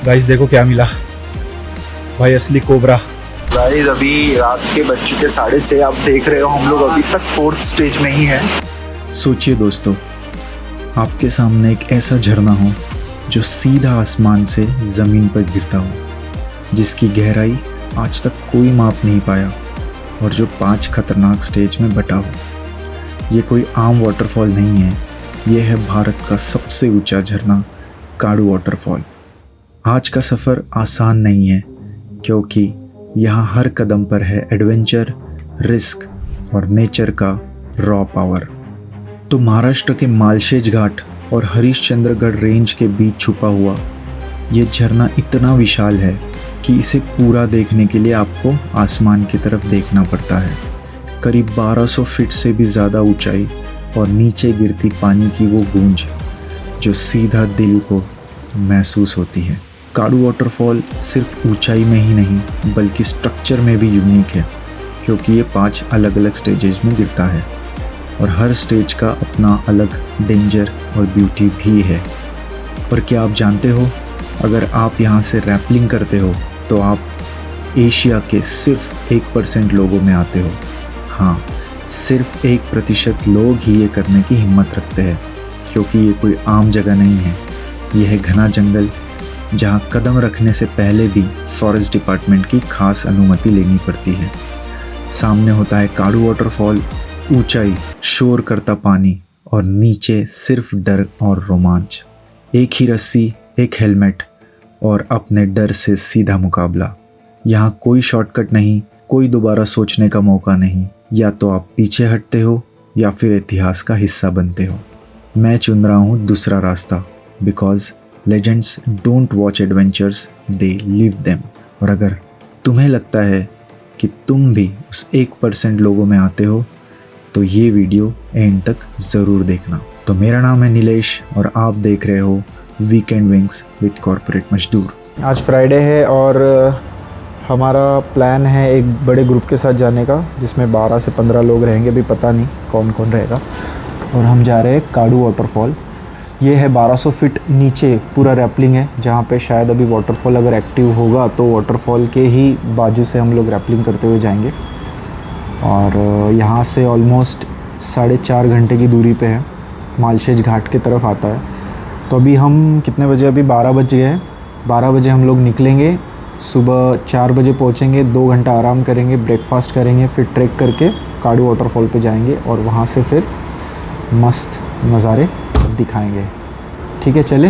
Guys देखो क्या मिला भाई, असली कोबरा। गाइस अभी रात के बज चुके 6:30। आप देख रहे हो हम लोग अभी तक 4th स्टेज में ही हैं। सोचिए दोस्तों, आपके सामने एक ऐसा झरना हो जो सीधा आसमान से ज़मीन पर गिरता हो, जिसकी गहराई आज तक कोई माप नहीं पाया और जो 5 खतरनाक स्टेज में बटा हो। ये कोई आम वाटरफॉल नहीं है, ये है भारत का सबसे ऊंचा झरना काड़ू वाटरफॉल। आज का सफ़र आसान नहीं है क्योंकि यहाँ हर कदम पर है एडवेंचर, रिस्क और नेचर का रॉ पावर। तो महाराष्ट्र के मालशेज घाट और हरिश्चंद्रगढ़ रेंज के बीच छुपा हुआ ये झरना इतना विशाल है कि इसे पूरा देखने के लिए आपको आसमान की तरफ देखना पड़ता है। करीब 1200 फीट से भी ज़्यादा ऊंचाई और नीचे गिरती पानी की वो गूंज जो सीधा दिल को महसूस होती है। काड़ू वाटरफॉल सिर्फ ऊंचाई में ही नहीं बल्कि स्ट्रक्चर में भी यूनिक है, क्योंकि ये 5 अलग अलग स्टेजेस में गिरता है और हर स्टेज का अपना अलग डेंजर और ब्यूटी भी है। और क्या आप जानते हो, अगर आप यहाँ से रैपलिंग करते हो तो आप एशिया के सिर्फ 1% लोगों में आते हो। हाँ, सिर्फ 1% लोग ही ये करने की हिम्मत रखते हैं, क्योंकि ये कोई आम जगह नहीं है। यह है घना जंगल जहाँ कदम रखने से पहले भी फॉरेस्ट डिपार्टमेंट की खास अनुमति लेनी पड़ती है। सामने होता है काड़ू वाटरफॉल, ऊंचाई, शोर करता पानी और नीचे सिर्फ डर और रोमांच। एक ही रस्सी, एक हेलमेट और अपने डर से सीधा मुकाबला। यहाँ कोई शॉर्टकट नहीं, कोई दोबारा सोचने का मौका नहीं। या तो आप पीछे हटते हो या फिर इतिहास का हिस्सा बनते हो। मैं चुन रहा हूँ दूसरा रास्ता, because legends don't watch adventures, they live them. और अगर तुम्हें लगता है कि तुम भी उस 1% लोगों में आते हो तो ये वीडियो एंड तक ज़रूर देखना। तो मेरा नाम है नीलेश और आप देख रहे हो वीकेंड विंग्स विद कॉर्पोरेट मजदूर। आज फ्राइडे है और हमारा प्लान है एक बड़े ग्रुप के साथ जाने का, जिसमें 12 से 15 लोग रहेंगे, अभी पता नहीं कौन कौन रहेगा। और हम जा रहे हैं काड़ू वाटरफॉल। ये है 1200 फीट नीचे पूरा रैपलिंग है, जहाँ पे शायद अभी वाटरफॉल अगर एक्टिव होगा तो वाटरफॉल के ही बाजू से हम लोग रैपलिंग करते हुए जाएंगे। और यहाँ से ऑलमोस्ट 4.5 घंटे की दूरी पे है, मालशेज घाट की तरफ आता है। तो अभी हम कितने बजे, अभी 12 बज गए हैं। 12 बजे हम लोग निकलेंगे, सुबह 4 बजे पहुँचेंगे, 2 घंटा आराम करेंगे, ब्रेकफास्ट करेंगे, फिर ट्रैक करके काड़ू वाटरफॉल पे जाएंगे और वहाँ से फिर मस्त नज़ारे दिखाएंगे। ठीक है, चले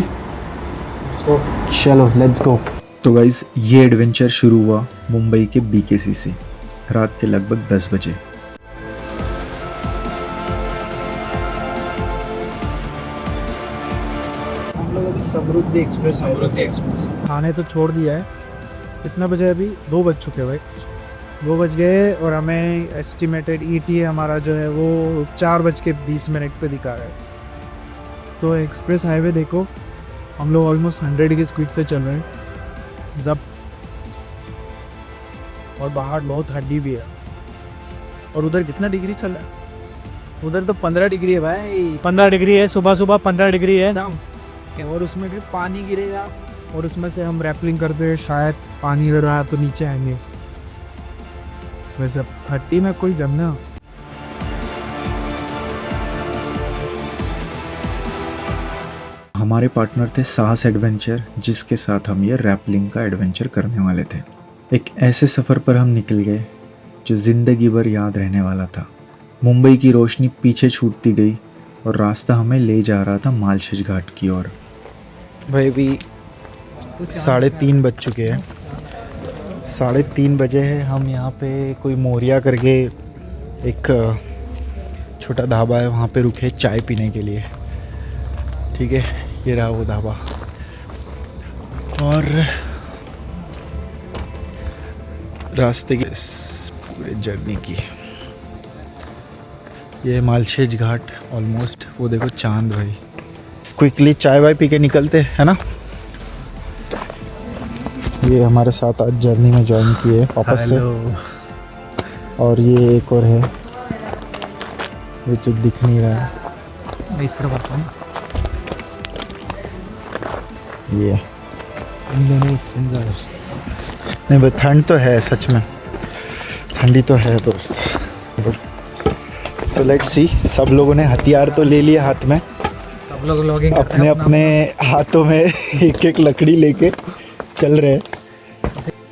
चलो लेट्स गो। तो गाइज़, ये एडवेंचर शुरू हुआ मुंबई के BKC से रात के लगभग 10 बजे। हम लोग अभी समृद्धि एक्सप्रेस खाने तो छोड़ दिया है। कितना बजे, अभी 2 बज चुके भाई, 2 बज गए और हमें एस्टिमेटेड ETA हमारा जो है वो 4:20 पे दिखा रहा है। तो एक्सप्रेस हाईवे देखो, हम लोग ऑलमोस्ट 100 की स्पीड से चल रहे हैं जब, और बाहर बहुत ठंडी भी है। और उधर कितना डिग्री चल रहा है? उधर तो 15 डिग्री है भाई, 15 डिग्री है, सुबह सुबह 15 डिग्री है ना। और उसमें भी पानी गिरेगा और उसमें से हम रैपलिंग करते हैं, शायद पानी गिर रहा है तो नीचे आएंगे। वैसे 30 में कोई जमना। हमारे पार्टनर थे साहस एडवेंचर, जिसके साथ हम ये रैपलिंग का एडवेंचर करने वाले थे। एक ऐसे सफ़र पर हम निकल गए जो ज़िंदगी भर याद रहने वाला था। मुंबई की रोशनी पीछे छूटती गई और रास्ता हमें ले जा रहा था मालशेज घाट की ओर। भाई अभी 3:30 बज चुके हैं, 3:30 बजे है। हम यहाँ पे कोई मोरिया करके एक छोटा ढाबा है, वहाँ पे रुके चाय पीने के लिए। ठीक है, ये रहा वो ढाबा। और रास्ते की पूरे जर्नी की ये मालशेज घाट ऑलमोस्ट, वो देखो चांद भाई। क्विकली चाय वाय पी के निकलते हैं ना। ये हमारे साथ आज जर्नी में ज्वाइन किए वापस से। और ये एक और है, ये जो दिख नहीं रहा है, मैं इस तरह बताऊँ। ये नहीं भाई ठंड तो है सच में, ठंडी तो है दोस्त। सो लेट्स सी, सब लोगों ने हथियार तो ले लिया हाथ में, सब लोग लॉगिंग अपने अपने हाथों में एक एक लकड़ी लेके चल रहे हैं।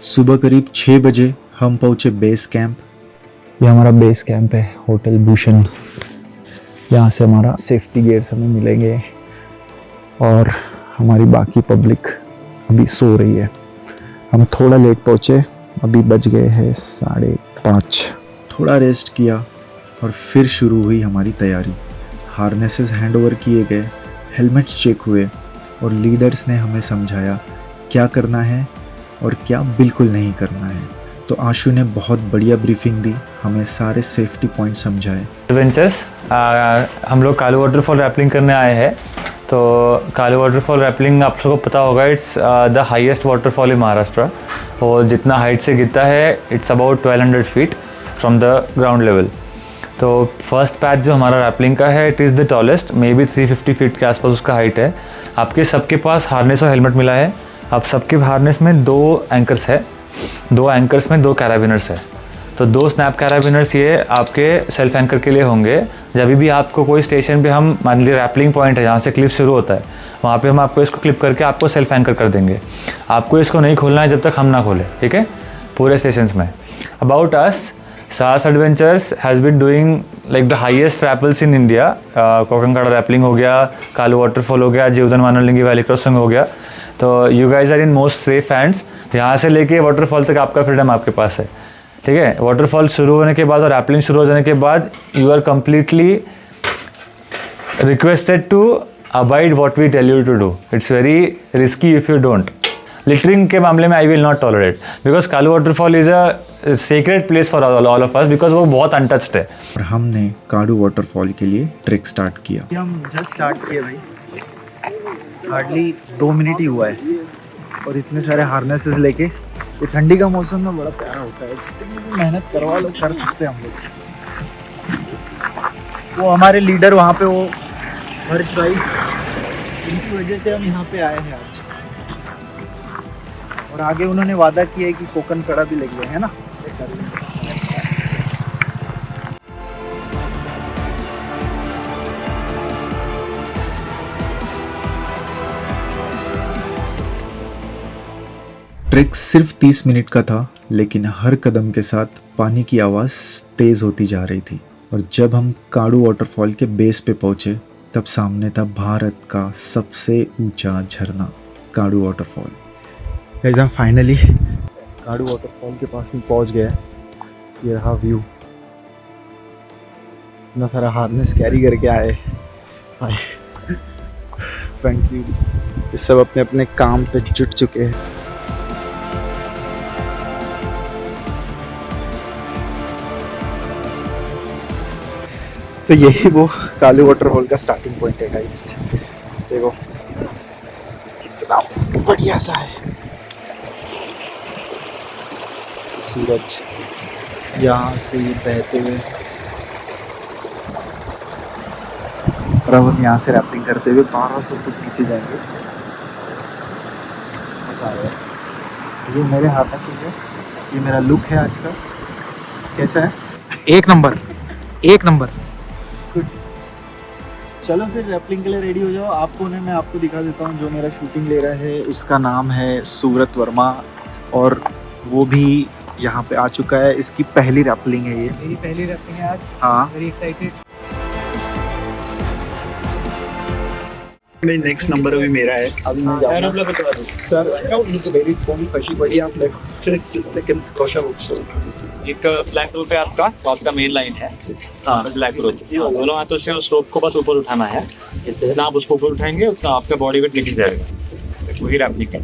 सुबह करीब 6 बजे हम पहुंचे बेस कैंप। ये हमारा बेस कैंप है, होटल भूषण। यहाँ से हमारा सेफ्टी गियर्स हमें मिलेंगे और हमारी बाकी पब्लिक अभी सो रही है। हम थोड़ा लेट पहुँचे, अभी बज गए हैं 5:30। थोड़ा रेस्ट किया और फिर शुरू हुई हमारी तैयारी। हार्नेसेस हैंडओवर किए गए, हेलमेट्स चेक हुए और लीडर्स ने हमें समझाया क्या करना है और क्या बिल्कुल नहीं करना है। तो आशु ने बहुत बढ़िया ब्रीफिंग दी, हमें सारे सेफ्टी पॉइंट समझाए। एडवेंचर्स हम लोग कालू वाटरफॉल रैपलिंग करने आए हैं। तो कालू वाटरफॉल रैपलिंग आप सबको पता होगा, it's the highest waterfall in Maharashtra. और जितना हाइट से गिरता है it's about 1200 feet from the ground level. तो फर्स्ट पैच जो हमारा रैपलिंग का है, it is the tallest, may be 350 feet के आसपास उसका हाइट है। आपके सबके पास हार्नेस और हेलमेट मिला है। आप सबके हार्नेस में 2 एंकर्स है, 2 एंकर्स में 2 कैराबिनर्स है। तो 2 स्नैप कैराबिनर्स ये आपके सेल्फ एंकर के लिए होंगे। जब भी आपको कोई स्टेशन पे हम, मान लीजिए रैपलिंग पॉइंट है जहाँ से क्लिप शुरू होता है, वहाँ पे हम आपको इसको क्लिप करके आपको सेल्फ एंकर कर देंगे। आपको इसको नहीं खोलना है जब तक हम ना खोलें, ठीक है, पूरे स्टेशन में। About us, Sahas adventures has been doing like the highest rappels in India. Kokankada rappelling हो गया, कालू वाटरफॉल हो गया, जीवधन वानरलिंगी वैली क्रॉसिंग हो गया। तो you guys are in most safe hands. यहाँ से लेके वाटरफॉल तक आपका फ्रीडम आपके पास है, ठीक है। वाटरफॉल शुरू होने के बाद और रैपलिंग शुरू हो जाने के बाद you are completely requested to avoid what we tell you to do. It's very risky if you don't. Littering के मामले में I will not tolerate, because Kalu waterfall is a sacred place for all of us, because वो बहुत untouched है। और हमने काडू waterfall के लिए ट्रेक स्टार्ट किया। हम जस्ट स्टार्ट किए भाई, हार्डली 2 मिनट ही हुआ है और इतने सारे हार्नेसेस लेके। ये ठंडी का मौसम में बड़ा प्यारा होता है, जितनी भी मेहनत करवा लो कर सकते हैं हम लोग। वो हमारे लीडर वहाँ पे, वो हर्ष भाई, उनकी वजह से हम यहाँ पे आए हैं आज। और आगे उन्होंने वादा किया है कि कोकनकाड़ा भी लेके है ना। ट्रेक सिर्फ 30 मिनट का था, लेकिन हर कदम के साथ पानी की आवाज़ तेज़ होती जा रही थी। और जब हम काडू वाटरफॉल के बेस पे पहुंचे, तब सामने था भारत का सबसे ऊंचा झरना, काडू वाटरफॉल। गाइस हम फाइनली काडू वाटरफॉल के पास में पहुंच गए। ये रहा व्यू। इतना सारा हार्नेस कैरी करके आए फ्रंट व्यू। ये सब अपने अपने काम पे जुट चुके हैं। तो यही वो कालू वाटरफॉल का स्टार्टिंग पॉइंट है गाइस। देखो कितना बढ़िया सा है। सूरज यहाँ से बहते हुए और अब हम यहाँ से रैपलिंग करते हुए 1200 फुट नीचे जाएंगे। मजा आएगा। ये मेरे हाथ से है, ये मेरा लुक है आज का। कैसा है? एक नंबर, एक नंबर। चलो फिर रैपलिंग के लिए रेडी हो जाओ। आपको मैं आपको दिखा देता हूँ। जो मेरा शूटिंग ले रहा है उसका नाम है सूरत वर्मा और वो भी यहाँ पे आ चुका है। इसकी पहली रैपलिंग है ये। मेरी पहली रैपलिंग है आज। हाँ, वेरी एक्साइटेड। नेक्स्ट नंबर अभी मेरा है। अभी मैं जाऊँगा सर मेरी थोड़ी फंसी पड़ी आप सेकंड क्वेश्चन। एक ब्लैक रोप है आपका, तो आपका मेन लाइन है। हाँ, ब्लैक रोप। दोनों हाथों से उस रोप को बस ऊपर उठाना है। जितना आप उसको ऊपर उठाएंगे उतना आपका बॉडी वेट नीचे जाएगा। वही रैपलिंग है।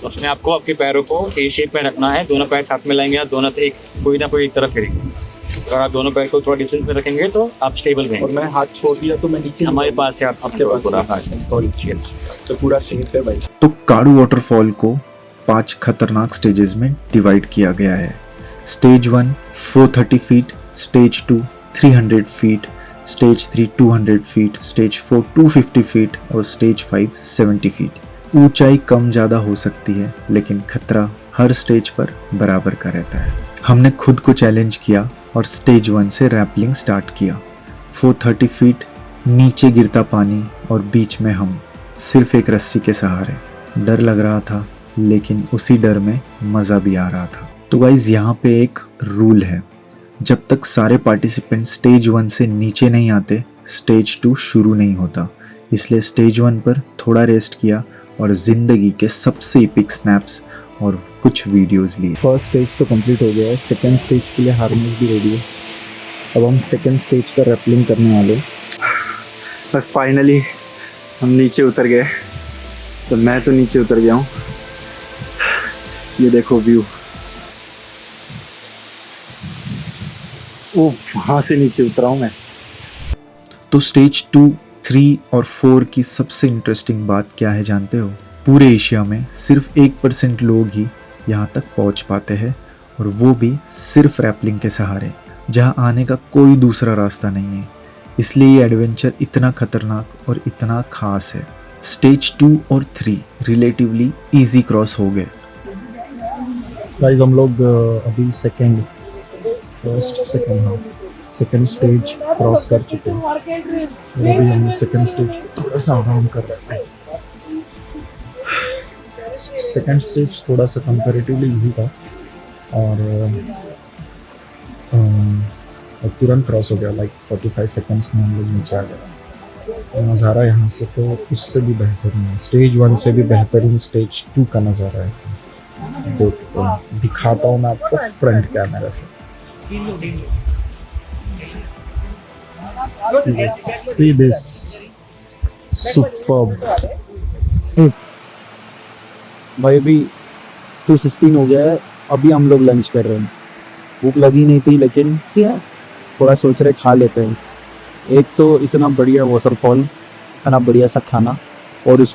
उसमें आपको आपके पैरों को ए शेप में रखना है। दोनों पैर साथ में लाएंगे, आप दोनों एक कोई ना कोई एक तरफ फेरेंगे। अगर आप दोनों पैर को थोड़ा डिस्टेंस में रखेंगे तो आप स्टेबल रहेंगे। और मैं हाथ छोड़ दिया तो मैं नीचे हमारे पास है आपके पास पूरा तो पूरा सेफ है भाई। तो काडू वाटरफॉल को 5 खतरनाक स्टेजेस में डिवाइड किया गया है। Stage 1 430 feet, stage 2 300 feet, stage 3 200 feet, stage 4 250 feet और स्टेज 5 70 फीट। ऊंचाई कम ज़्यादा हो सकती है, लेकिन खतरा हर स्टेज पर बराबर का रहता है। हमने खुद को चैलेंज किया और स्टेज 1 से रैपलिंग स्टार्ट किया। 430 फीट नीचे गिरता पानी और बीच में हम सिर्फ एक रस्सी के सहारे। डर लग रहा था, लेकिन उसी डर में मज़ा भी आ रहा था। तो गाइस, यहाँ पे एक रूल है, जब तक सारे पार्टिसिपेंट स्टेज 1 से नीचे नहीं आते, स्टेज 2 शुरू नहीं होता। इसलिए स्टेज 1 पर थोड़ा रेस्ट किया और ज़िंदगी के सबसे एपिक स्नैप्स और कुछ वीडियोस लिए। फर्स्ट स्टेज तो कंप्लीट हो गया है, सेकंड स्टेज के लिए हार्नेस भी रेडी है। अब हम सेकंड स्टेज पर रैपलिंग करने वाले। बस फाइनली हम नीचे उतर गए। तो मैं तो नीचे उतर गया हूँ, ये देखो व्यू। ओ, वहाँ से नीचे उतरा हूँ मैं। तो स्टेज 2, 3 और 4 की सबसे इंटरेस्टिंग बात क्या है जानते हो? पूरे एशिया में सिर्फ 1% लोग ही यहाँ तक पहुँच पाते हैं, और वो भी सिर्फ रैपलिंग के सहारे, जहाँ आने का कोई दूसरा रास्ता नहीं है। इसलिए ये एडवेंचर इतना खतरनाक और इतना खास है। स्टेज 2 और 3 रिलेटिवली इजी क्रॉस हो गए। गाइस, हम लोग अभी सेकंड सेकंड स्टेज क्रॉस कर चुके हैं और अभी हम सेकंड स्टेज थोड़ा सा आराम कर रहे हैं। सेकंड स्टेज थोड़ा सा कंपैरेटिवली इजी था और तुरंत क्रॉस हो गया, लाइक 45 सेकंड्स में हम लोग नीचे आ गए। नज़ारा यहाँ से तो उससे भी बेहतरीन है, स्टेज 1 से भी बेहतरीन स्टेज 2 का नज़ारा है। देखते हैं, दिखाता हूँ मैं आपको फ्रंट कैमरा से। See this, superb। भाई अभी 2:16 हो गया है, अभी हम लोग लंच कर रहे हैं। भूख लगी नहीं थी, लेकिन थोड़ा सोच रहे खा लेते हैं। एक तो इतना बढ़िया वाटरफॉल, इतना बढ़िया सा खाना, और उस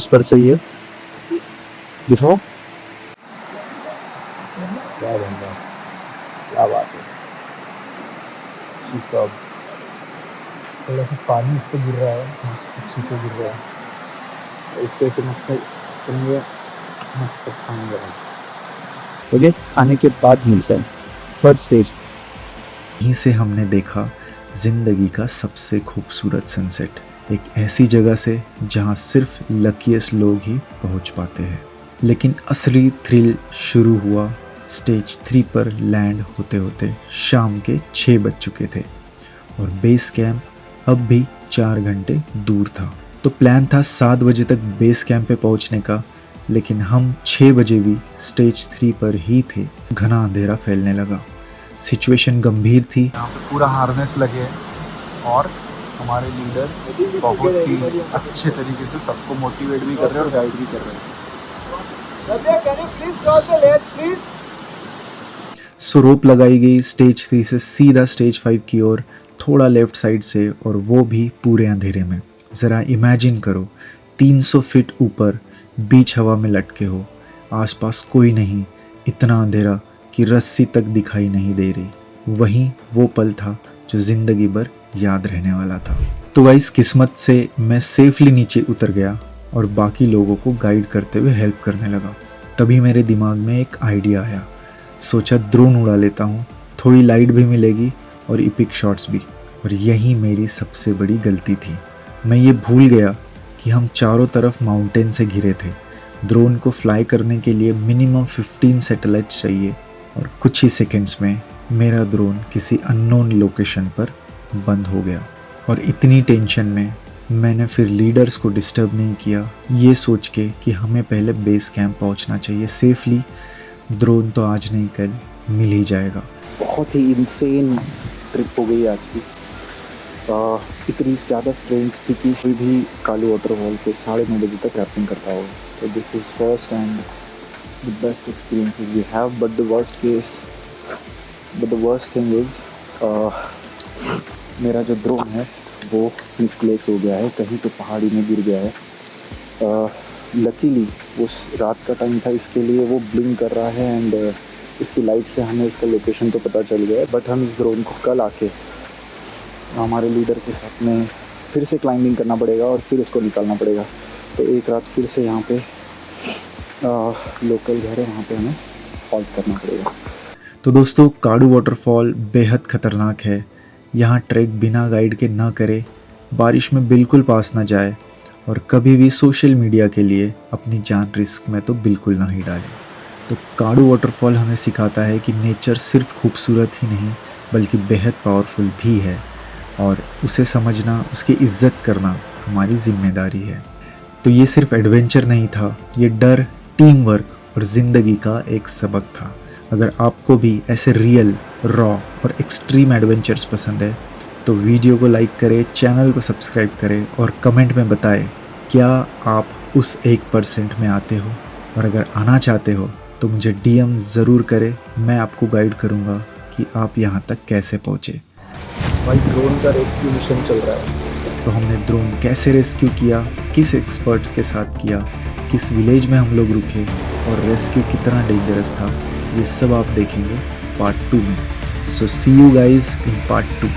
पर से ये दिखाओ, क्या बन रहा है, क्या बात है, सुपर्ब। थोड़ा सा पानी इस पर गिर रहा है, अच्छी पे गिर रहा है, इस पे से मस्त करेंगे, मस्त खाएंगे। ओके, खाने के बाद मिलते हैं फर्स्ट स्टेज। यहीं से हमने देखा ज़िंदगी का सबसे खूबसूरत सनसेट, एक ऐसी जगह से जहां सिर्फ लकीएस्ट लोग ही पहुंच पाते हैं। लेकिन असली थ्रिल शुरू हुआ स्टेज 3 पर लैंड होते होते। शाम के 6 बज चुके थे और बेस कैंप अब भी 4 घंटे दूर था। तो प्लान था 7 बजे तक बेस कैंप पे पहुंचने का, लेकिन हम 6 बजे भी स्टेज 3 पर ही थे। घना अंधेरा फैलने लगा, सिचुएशन गंभीर थी। यहाँ पे पूरा हार्नेस लगे है और हमारे लीडर्स बहुत ही अच्छे तरीके से सबको मोटिवेट भी कर रहे हैं और गाइड भी कर रहे हैं। सो रोप लगाई गई स्टेज 3 से सीधा स्टेज 5 की ओर, थोड़ा लेफ्ट साइड से, और वो भी पूरे अंधेरे में। ज़रा इमेजिन करो, 300 फीट ऊपर बीच हवा में लटके हो, आसपास कोई नहीं, इतना अंधेरा कि रस्सी तक दिखाई नहीं दे रही। वहीं वो पल था जो ज़िंदगी भर याद रहने वाला था। तो गाइस, किस्मत से मैं सेफली नीचे उतर गया और बाकी लोगों को गाइड करते हुए हेल्प करने लगा। तभी मेरे दिमाग में एक आइडिया आया। सोचा ड्रोन उड़ा लेता हूँ, थोड़ी लाइट भी मिलेगी और इपिक शॉट्स भी। और यही मेरी सबसे बड़ी गलती थी। मैं ये भूल गया कि हम चारों तरफ माउंटेन से घिरे थे। ड्रोन को फ्लाई करने के लिए मिनिमम 15 सैटेलाइट्स चाहिए, और कुछ ही सेकंड्स में मेरा ड्रोन किसी अननोन लोकेशन पर बंद हो गया। और इतनी टेंशन में मैंने फिर लीडर्स को डिस्टर्ब नहीं किया, ये सोच के कि हमें पहले बेस कैंप पहुंचना चाहिए सेफली। ड्रोन तो आज नहीं कल मिल ही जाएगा। बहुत ही इंसेन ट्रिप हो गई आज की। इतनी ज़्यादा स्ट्रेंज थी कि कोई भी कालू वाटरफॉल पे 9:30 बजे तक रैपिंग करता होगा। तो this is first and the best experiences we have, but the worst thing is मेरा जो ड्रोन है वो मिसप्लेस हो गया है, कहीं तो पहाड़ी में गिर गया है। लकीली उस रात का टाइम था, इसके लिए वो ब्लिंक कर रहा है एंड इसकी लाइट से हमें इसका लोकेशन तो पता चल गया है। बट हम इस ड्रोन को कल आके हमारे लीडर के साथ में फिर से क्लाइंबिंग करना पड़ेगा और फिर उसको निकालना पड़ेगा। तो एक रात फिर से यहाँ पे लोकल घर है, वहाँ पे हमें हॉल्ट करना पड़ेगा। तो दोस्तों, काडू वाटरफॉल बेहद ख़तरनाक है। यहाँ ट्रैक बिना गाइड के ना करे, बारिश में बिल्कुल पास ना जाए और कभी भी सोशल मीडिया के लिए अपनी जान रिस्क में तो बिल्कुल ना ही डालें। तो काडू वाटरफॉल हमें सिखाता है कि नेचर सिर्फ खूबसूरत ही नहीं बल्कि बेहद पावरफुल भी है और उसे समझना, उसकी इज्जत करना हमारी जिम्मेदारी है। तो ये सिर्फ एडवेंचर नहीं था, ये डर, टीम वर्क और ज़िंदगी का एक सबक था। अगर आपको भी ऐसे रियल, रॉ और एक्सट्रीम एडवेंचर्स पसंद है तो वीडियो को लाइक करें, चैनल को सब्सक्राइब करें और कमेंट में बताएं क्या आप उस 1% में आते हो, और अगर आना चाहते हो तो मुझे डीएम ज़रूर करें। मैं आपको गाइड करूँगा कि आप यहाँ तक कैसे पहुँचे। भाई ड्रोन का रेस्क्यू मिशन चल रहा है। तो हमने ड्रोन कैसे रेस्क्यू किया, किस एक्सपर्ट्स के साथ किया, किस विलेज में हम लोग रुके और रेस्क्यू कितना डेंजरस था, ये सब आप देखेंगे पार्ट 2 में। सो सी यू गाइज इन पार्ट 2।